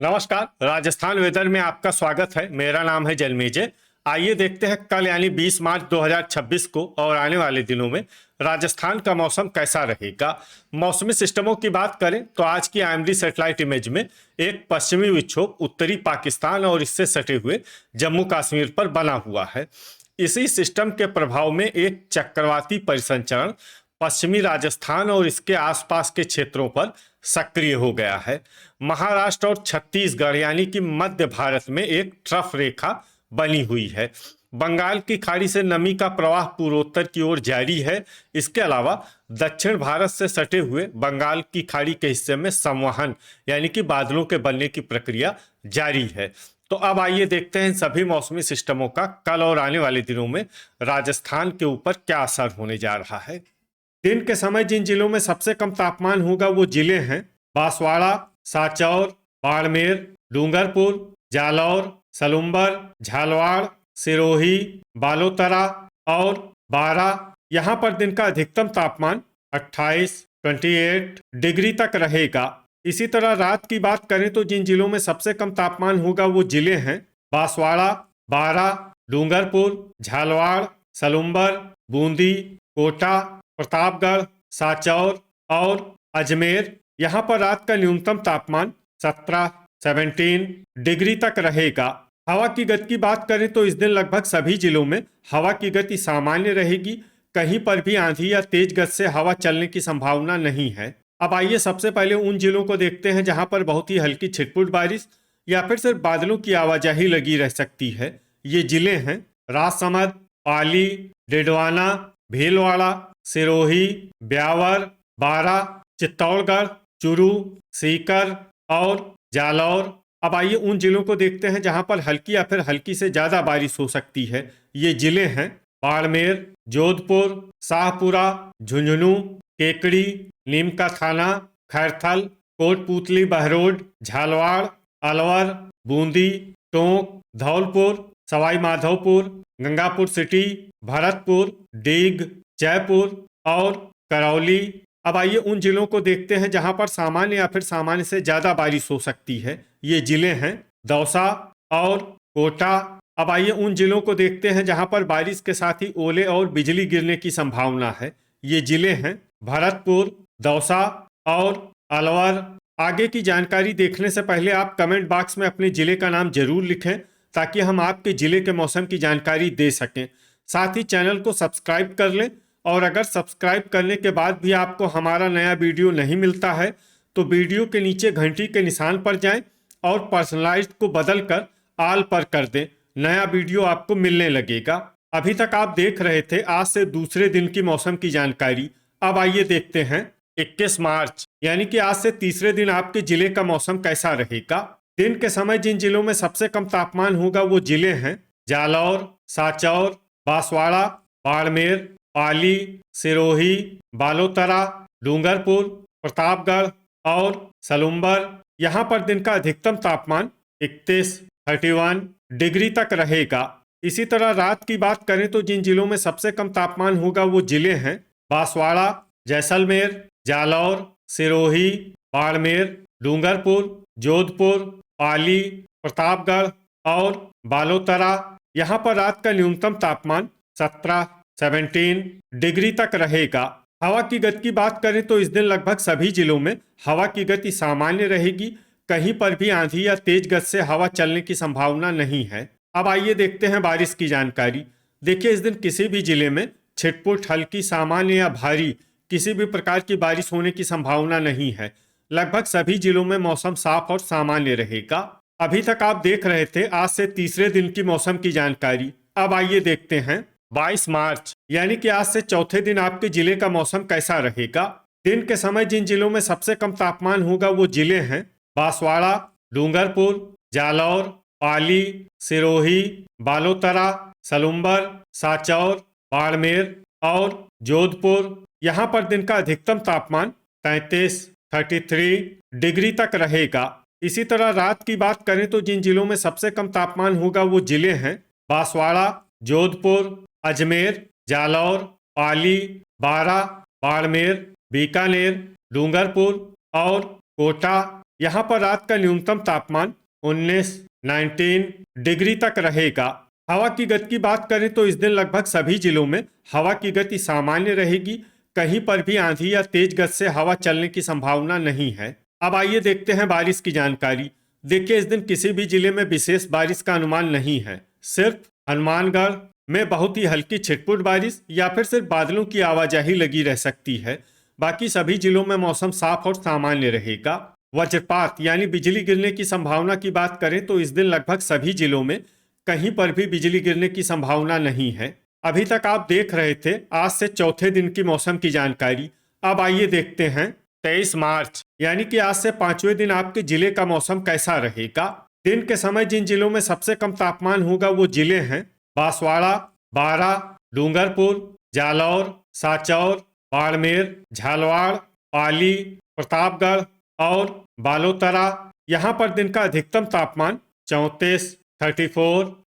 नमस्कार। राजस्थान वेदर में आपका स्वागत है। मेरा नाम है जन्मेजय। आइए देखते हैं कल यानी 20 मार्च 2026 को और आने वाले दिनों में राजस्थान का मौसम कैसा रहेगा। मौसमी सिस्टमों की बात करें तो आज की आईएमडी सैटेलाइट इमेज में एक पश्चिमी विक्षोभ उत्तरी पाकिस्तान और इससे सटे हुए जम्मू कश्मीर पर बना हुआ है। इसी सिस्टम के प्रभाव में एक चक्रवाती परिसंचरण पश्चिमी राजस्थान और इसके आसपास के क्षेत्रों पर सक्रिय हो गया है। महाराष्ट्र और छत्तीसगढ़ यानी कि मध्य भारत में एक ट्रफ रेखा बनी हुई है। बंगाल की खाड़ी से नमी का प्रवाह पूर्वोत्तर की ओर जारी है। इसके अलावा दक्षिण भारत से सटे हुए बंगाल की खाड़ी के हिस्से में संवहन यानी कि बादलों के बनने की प्रक्रिया जारी है। तो अब आइए देखते हैं इन सभी मौसमी सिस्टमों का कल और आने वाले दिनों में राजस्थान के ऊपर क्या असर होने जा रहा है। दिन के समय जिन जिलों में सबसे कम तापमान होगा वो जिले हैं बांसवाड़ा, साचौर, बाड़मेर, डूंगरपुर, जालौर, सलुम्बर, झालवाड़, सिरोही, बालोतरा और बारा। यहाँ पर दिन का अधिकतम तापमान 28 डिग्री तक रहेगा। इसी तरह रात की बात करें तो जिन जिलों में सबसे कम तापमान होगा वो जिले हैं बांसवाड़ा, बारा, डूंगरपुर, झालवाड़, सलुम्बर, बूंदी, कोटा, प्रतापगढ़, साचौर और अजमेर। यहाँ पर रात का न्यूनतम तापमान 17 डिग्री तक रहेगा। हवा की गति की बात करें तो इस दिन लगभग सभी जिलों में हवा की गति सामान्य रहेगी। कहीं पर भी आंधी या तेज गति से हवा चलने की संभावना नहीं है। अब आइए सबसे पहले उन जिलों को देखते हैं जहां पर बहुत ही हल्की छिटपुट बारिश या फिर सिर्फ बादलों की आवाजाही लगी रह सकती है। ये जिले हैं राजसमंद, पाली, डिडवाना, भीलवाड़ा, सिरोही, ब्यावर, बारा, चित्तौड़गढ़, चुरू, सीकर और जालौर। अब आइए उन जिलों को देखते हैं जहां पर हल्की या फिर हल्की से ज्यादा बारिश हो सकती है। ये जिले हैं बाड़मेर, जोधपुर, शाहपुरा, झुंझुनू, केकड़ी, नीम का थाना, खैरथल, कोटपूतली, बहरोड, झालवाड़, अलवर, बूंदी, टोंक, धौलपुर, सवाई माधोपुर, गंगापुर सिटी, भरतपुर, डीग, जयपुर और करौली। अब आइए उन जिलों को देखते हैं जहां पर सामान्य या फिर सामान्य से ज्यादा बारिश हो सकती है। ये जिले हैं दौसा और कोटा। अब आइए उन जिलों को देखते हैं जहां पर बारिश के साथ ही ओले और बिजली गिरने की संभावना है। ये जिले हैं भरतपुर, दौसा और अलवर। आगे की जानकारी देखने से पहले आप कमेंट बॉक्स में अपने जिले का नाम जरूर लिखें ताकि हम आपके जिले के मौसम की जानकारी दे सकें। साथ ही चैनल को सब्सक्राइब कर लें और अगर सब्सक्राइब करने के बाद भी आपको हमारा नया वीडियो नहीं मिलता है तो वीडियो के नीचे घंटी के निशान पर जाएं और पर्सनलाइज्ड को बदलकर ऑल पर कर दें। नया वीडियो आपको मिलने लगेगा। अभी तक आप देख रहे थे आज से दूसरे दिन की मौसम की जानकारी। अब आइए देखते हैं 21 मार्च यानी कि आज से तीसरे दिन आपके जिले का मौसम कैसा रहेगा। दिन के समय जिन जिलों में सबसे कम तापमान होगा वो जिले हैं जालौर, साचौर, बांसवाड़ा, बाड़मेर, पाली, सिरोही, बालोतरा, डूंगरपुर, प्रतापगढ़ और सलुम्बर। यहाँ पर दिन का अधिकतम तापमान 31 डिग्री तक रहेगा। इसी तरह रात की बात करें तो जिन जिलों में सबसे कम तापमान होगा वो जिले हैं बांसवाड़ा, जैसलमेर, जालौर, सिरोही, बाड़मेर, डूंगरपुर, जोधपुर, पाली, प्रतापगढ़ और बालोतरा। यहाँ पर रात का न्यूनतम तापमान 17 डिग्री तक रहेगा। हवा की गति की बात करें तो इस दिन लगभग सभी जिलों में हवा की गति सामान्य रहेगी। कहीं पर भी आंधी या तेज गति से हवा चलने की संभावना नहीं है। अब आइए देखते हैं बारिश की जानकारी। देखिए इस दिन किसी भी जिले में छिटपुट, हल्की, सामान्य या भारी किसी भी प्रकार की बारिश होने की संभावना नहीं है। लगभग सभी जिलों में मौसम साफ और सामान्य रहेगा। अभी तक आप देख रहे थे आज से तीसरे दिन की मौसम की जानकारी। अब आइए देखते हैं 22 मार्च यानी कि आज से चौथे दिन आपके जिले का मौसम कैसा रहेगा। दिन के समय जिन जिलों में सबसे कम तापमान होगा वो जिले हैं बांसवाड़ा, डूंगरपुर, जालौर, पाली, सिरोही, बालोतरा, सलुम्बर, साचौर, बाड़मेर और जोधपुर। यहाँ पर दिन का अधिकतम तापमान 33 डिग्री तक रहेगा। इसी तरह रात की बात करें तो जिन जिलों में सबसे कम तापमान होगा वो जिले हैं बांसवाड़ा, जोधपुर, अजमेर, जालौर, पाली, बारा, बाड़मेर, बीकानेर, डूंगरपुर और कोटा। यहाँ पर रात का न्यूनतम तापमान 19 डिग्री तक रहेगा। हवा की गति की बात करें तो इस दिन लगभग सभी जिलों में हवा की गति सामान्य रहेगी। कहीं पर भी आंधी या तेज गति से हवा चलने की संभावना नहीं है। अब आइए देखते हैं बारिश की जानकारी। देखिए, इस दिन किसी भी जिले में विशेष बारिश का अनुमान नहीं है। सिर्फ हनुमानगढ़ में बहुत ही हल्की छिटपुट बारिश या फिर सिर्फ बादलों की आवाजाही लगी रह सकती है। बाकी सभी जिलों में मौसम साफ और सामान्य रहेगा। वज्रपात यानी बिजली गिरने की संभावना की बात करें तो इस दिन लगभग सभी जिलों में कहीं पर भी बिजली गिरने की संभावना नहीं है। अभी तक आप देख रहे थे आज से चौथे दिन की मौसम की जानकारी। अब आइए देखते हैं 23 मार्च यानी कि आज से 5वें दिन आपके जिले का मौसम कैसा रहेगा। दिन के समय जिन जिलों में सबसे कम तापमान होगा वो जिले हैं बांसवाड़ा, बारा, डूंगरपुर, जालौर, सांचौर, बाड़मेर, झालवाड़, पाली, प्रतापगढ़ और बालोतरा। यहाँ पर दिन का अधिकतम तापमान 34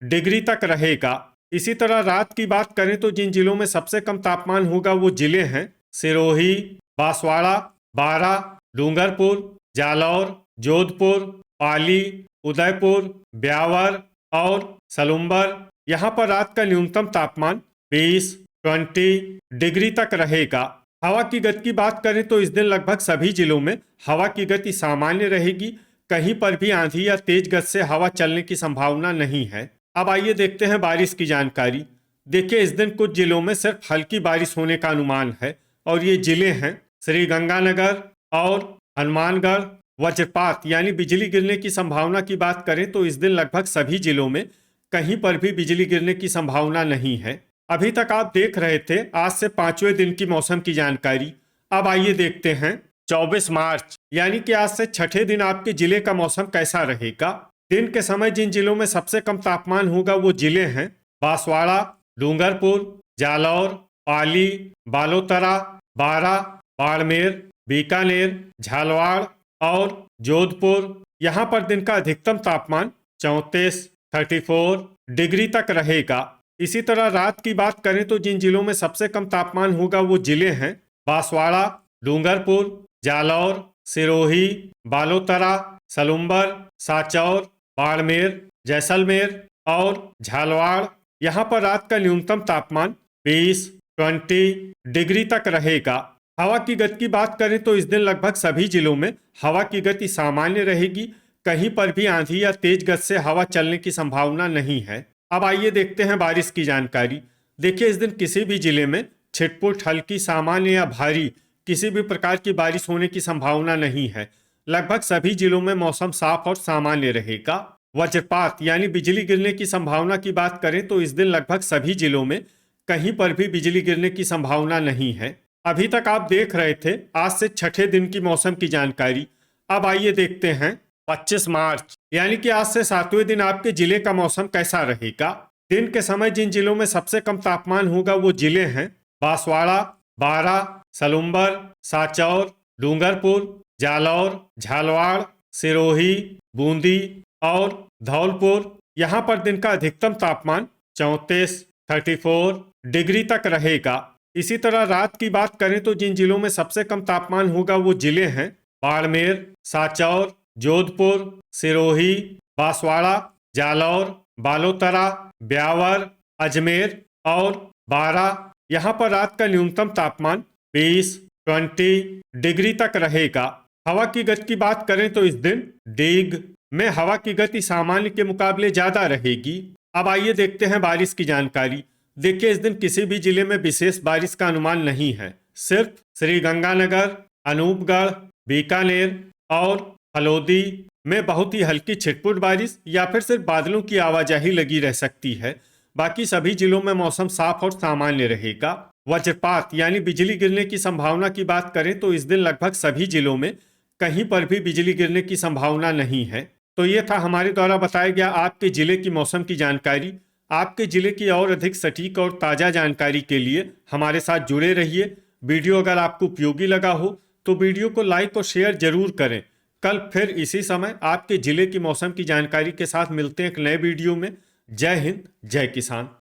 डिग्री तक रहेगा। इसी तरह रात की बात करें तो जिन जिलों में सबसे कम तापमान होगा वो जिले हैं सिरोही, बांसवाड़ा, बारा, डूंगरपुर, जालौर, जोधपुर, पाली, उदयपुर, ब्यावर और सलुम्बर। यहाँ पर रात का न्यूनतम तापमान 20 डिग्री तक रहेगा। हवा की गति की बात करें तो इस दिन लगभग सभी जिलों में हवा की गति सामान्य रहेगी। कहीं पर भी आंधी या तेज गति से हवा चलने की संभावना नहीं है। अब आइए देखते हैं बारिश की जानकारी। देखिए, इस दिन कुछ जिलों में सिर्फ हल्की बारिश होने का अनुमान है और ये जिले हैं श्रीगंगानगर और हनुमानगढ़। वज्रपात यानी बिजली गिरने की संभावना की बात करें तो इस दिन लगभग सभी जिलों में कहीं पर भी बिजली गिरने की संभावना नहीं है। अभी तक आप देख रहे थे आज से 5वें दिन की मौसम की जानकारी। अब आइए देखते हैं 24 मार्च यानी कि आज से छठे दिन आपके जिले का मौसम कैसा रहेगा। दिन के समय जिन जिलों में सबसे कम तापमान होगा वो जिले हैं बांसवाड़ा, डूंगरपुर, जालौर, पाली, बालोतरा, बारा, बाड़मेर, बीकानेर, झालवाड़ और जोधपुर। यहाँ पर दिन का अधिकतम तापमान 34 डिग्री तक रहेगा। इसी तरह रात की बात करें तो जिन जिलों में सबसे कम तापमान होगा वो जिले हैं बांसवाड़ा, डूंगरपुर, जालौर, सिरोही, बालोतरा, सलुम्बर, सांचौर, बाड़मेर, जैसलमेर और झालवाड़। यहाँ पर रात का न्यूनतम तापमान 20 डिग्री तक रहेगा। हवा की गति की बात करें तो इस दिन लगभग सभी जिलों में हवा की गति सामान्य रहेगी। कहीं पर भी आंधी या तेज गति से हवा चलने की संभावना नहीं है। अब आइए देखते हैं बारिश की जानकारी। देखिए, इस दिन किसी भी जिले में छिटपुट, हल्की, सामान्य या भारी किसी भी प्रकार की बारिश होने की संभावना नहीं है। लगभग सभी जिलों में मौसम साफ और सामान्य रहेगा। वज्रपात यानी बिजली गिरने की संभावना की बात करें तो इस दिन लगभग सभी जिलों में कहीं पर भी बिजली गिरने की संभावना नहीं है। अभी तक आप देख रहे थे आज से छठे दिन की मौसम की जानकारी। अब आइए देखते हैं 25 मार्च यानी कि आज से 7वें दिन आपके जिले का मौसम कैसा रहेगा। दिन के समय जिन जिलों में सबसे कम तापमान होगा वो जिले हैं बांसवाड़ा, बारा, सलुम्बर, सांचौर, डूंगरपुर, जालौर, झालवाड़, सिरोही, बूंदी और धौलपुर। यहाँ पर दिन का अधिकतम तापमान 34 डिग्री तक रहेगा। इसी तरह रात की बात करें तो जिन जिलों में सबसे कम तापमान होगा वो जिले हैं बाड़मेर, सांचौर, जोधपुर, सिरोही, बांसवाड़ा, जालौर, बालोतरा, ब्यावर, अजमेर और बारा। यहाँ पर रात का न्यूनतम तापमान 20 डिग्री तक रहेगा। हवा की गति की बात करें तो इस दिन डीग में हवा की गति सामान्य के मुकाबले ज्यादा रहेगी। अब आइए देखते हैं बारिश की जानकारी। देखिए, इस दिन किसी भी जिले में विशेष बारिश का अनुमान नहीं है। सिर्फ श्रीगंगानगर, अनूपगढ़, बीकानेर और हलोदी में बहुत ही हल्की छिटपुट बारिश या फिर सिर्फ बादलों की आवाजाही लगी रह सकती है। बाकी सभी जिलों में मौसम साफ और सामान्य रहेगा। वज्रपात यानी बिजली गिरने की संभावना की बात करें तो इस दिन लगभग सभी जिलों में कहीं पर भी बिजली गिरने की संभावना नहीं है। तो ये था हमारे द्वारा बताया गया आपके जिले की मौसम की जानकारी। आपके जिले की और अधिक सटीक और ताज़ा जानकारी के लिए हमारे साथ जुड़े रहिए। वीडियो अगर आपको उपयोगी लगा हो तो वीडियो को लाइक और शेयर जरूर करें। कल फिर इसी समय आपके जिले की मौसम की जानकारी के साथ मिलते हैं एक नए वीडियो में। जय हिंद, जय किसान।